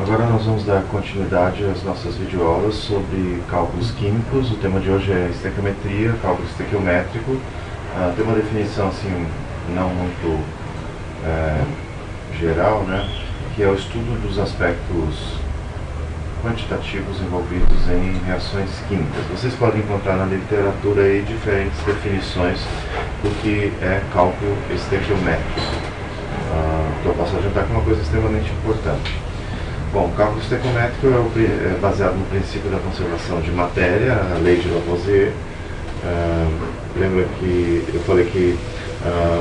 Agora nós vamos dar continuidade às nossas videoaulas sobre cálculos químicos. O tema de hoje é estequiometria, cálculo estequiométrico. Tem uma definição assim, não muito geral, né? Que é o estudo dos aspectos quantitativos envolvidos em reações químicas. Vocês podem encontrar na literatura aí diferentes definições do que é cálculo estequiométrico. Eu posso adiantar que é uma coisa extremamente importante. Bom, o cálculo estequiométrico é baseado no princípio da conservação de matéria, a lei de Lavoisier. Lembra que eu falei que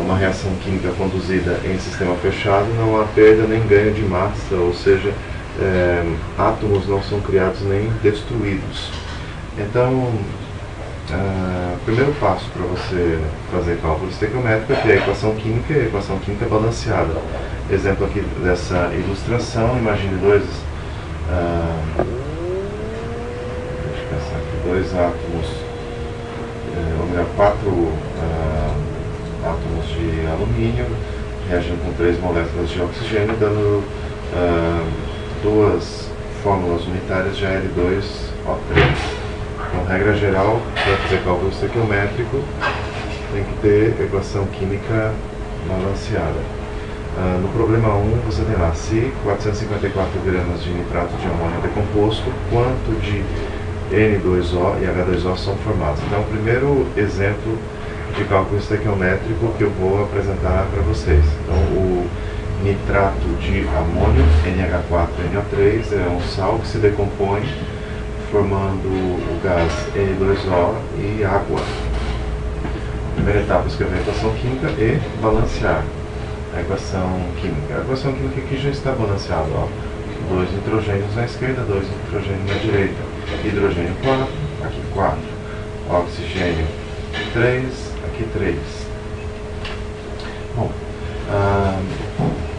uma reação química conduzida em sistema fechado não há perda nem ganho de massa, ou seja, átomos não são criados nem destruídos. Então, o primeiro passo para você fazer cálculo estequiométrico é ter a equação química e a equação química balanceada. Exemplo aqui dessa ilustração, imagine dois átomos, ou melhor, 4 átomos de alumínio reagindo com 3 moléculas de oxigênio, dando duas fórmulas unitárias de Al2O3. Então, regra geral, para fazer cálculo estequiométrico, tem que ter equação química balanceada. No problema 1, você tem lá, se 454 gramas de nitrato de amônio decomposto, quanto de N2O e H2O são formados. Então, o primeiro exemplo de cálculo estequiométrico que eu vou apresentar para vocês. Então, o nitrato de amônio, NH4NO3, é um sal que se decompõe formando o gás N2O e água. Primeira etapa, escrever a equação química e balancear a equação química. A equação química aqui já está balanceada, ó. 2 nitrogênios na esquerda, 2 nitrogênios na direita. Hidrogênio 4, aqui 4. Oxigênio 3, aqui 3. Bom,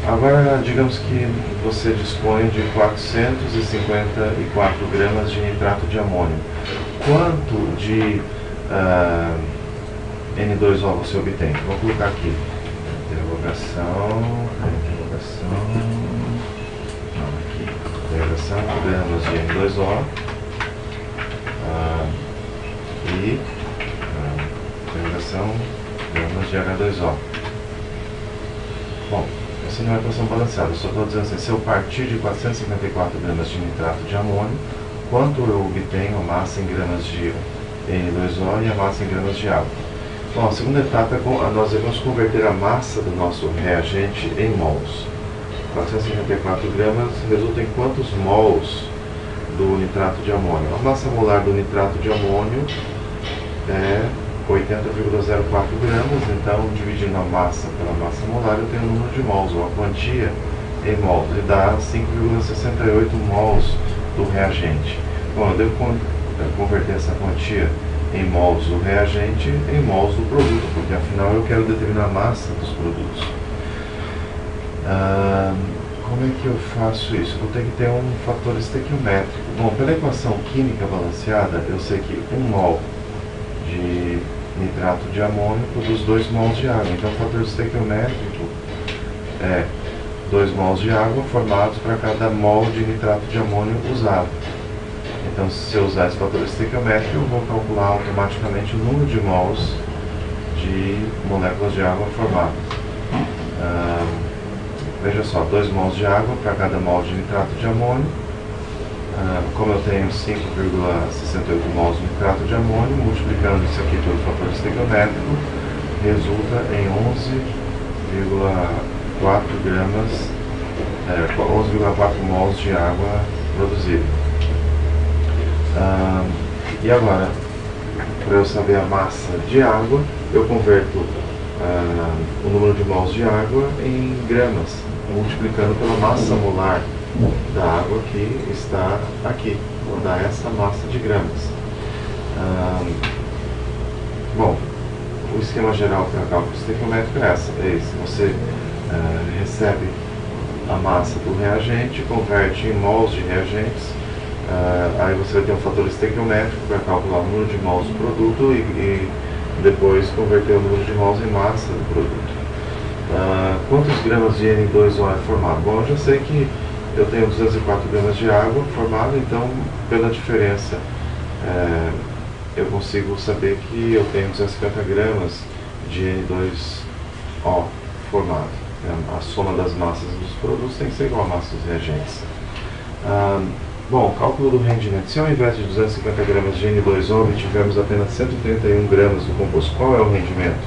agora digamos que você dispõe de 454 gramas de nitrato de amônio. Quanto de N2O você obtém? Vou colocar aqui. Interrogação, gramas de N2O e interrogação, gramas de H2O. Bom, essa não é equação balanceada, eu só estou dizendo assim, se eu partir de 454 gramas de nitrato de amônio, quanto eu obtenho a massa em gramas de N2O e a massa em gramas de água. Bom, a segunda etapa é nós devemos converter a massa do nosso reagente em mols. 454 gramas resulta em quantos mols do nitrato de amônio? A massa molar do nitrato de amônio é 80,04 gramas, então dividindo a massa pela massa molar eu tenho o número de mols, ou a quantia em mols, e dá 5,68 mols do reagente. Bom, eu devo converter essa quantia em mols do reagente em mols do produto, porque afinal eu quero determinar a massa dos produtos. Como é que eu faço isso? Eu vou ter que ter um fator estequiométrico. Bom, pela equação química balanceada, eu sei que 1 mol de nitrato de amônio produz 2 mols de água. Então o fator estequiométrico é 2 mols de água formados para cada mol de nitrato de amônio usado. Então, se eu usar esse fator estequiométrico, eu vou calcular automaticamente o número de mols de moléculas de água formadas. Veja só, 2 mols de água para cada mol de nitrato de amônio. Como eu tenho 5,68 mols de nitrato de amônio, multiplicando isso aqui pelo fator estequiométrico, resulta em 11,4 gramas, 11,4 mols de água produzida. E agora, para eu saber a massa de água, eu converto o número de mols de água em gramas, multiplicando pela massa molar da água que está aqui, vou dar essa massa de gramas. Bom, o esquema geral para cálculo estequiométrico é esse. Você recebe a massa do reagente, converte em mols de reagentes, aí você vai ter um fator estequiométrico para calcular o número de mols do produto e depois converter o número de mols em massa do produto. Quantos gramas de N2O é formado? Bom, eu já sei que eu tenho 204 gramas de água formada, então pela diferença eu consigo saber que eu tenho 250 gramas de N2O formado. A soma das massas dos produtos tem que ser igual à massa dos reagentes. Bom, cálculo do rendimento. Se ao invés de 250 gramas de N2O obtivermos apenas 131 gramas do composto, qual é o rendimento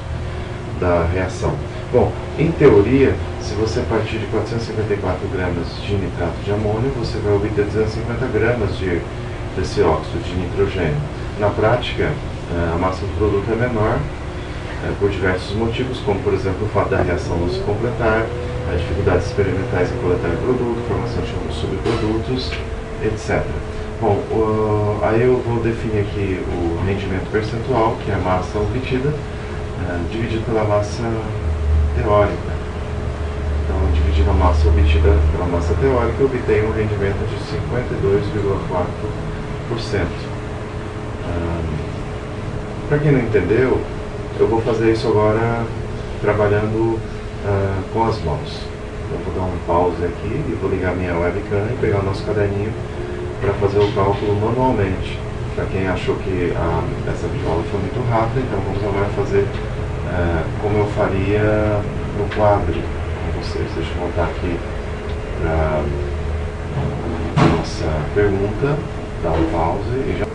da reação? Bom, em teoria, se você partir de 454 gramas de nitrato de amônio, você vai obter 250 gramas desse óxido de nitrogênio. Na prática, a massa do produto é menor, por diversos motivos, como por exemplo o fato da reação não se completar, as dificuldades experimentais em coletar o produto, formação de subprodutos, etc. Bom, aí eu vou definir aqui o rendimento percentual, que é a massa obtida, dividido pela massa teórica. Então, dividindo a massa obtida pela massa teórica, eu obtenho um rendimento de 52,4%. Para quem não entendeu, eu vou fazer isso agora trabalhando com as mãos. Eu vou dar um pause aqui e vou ligar minha webcam e pegar o nosso caderninho para fazer o cálculo manualmente. Para quem achou que essa videoaula foi muito rápida, então vamos agora fazer como eu faria no quadro com vocês. Deixa eu voltar aqui para a nossa pergunta, dar um pause e já...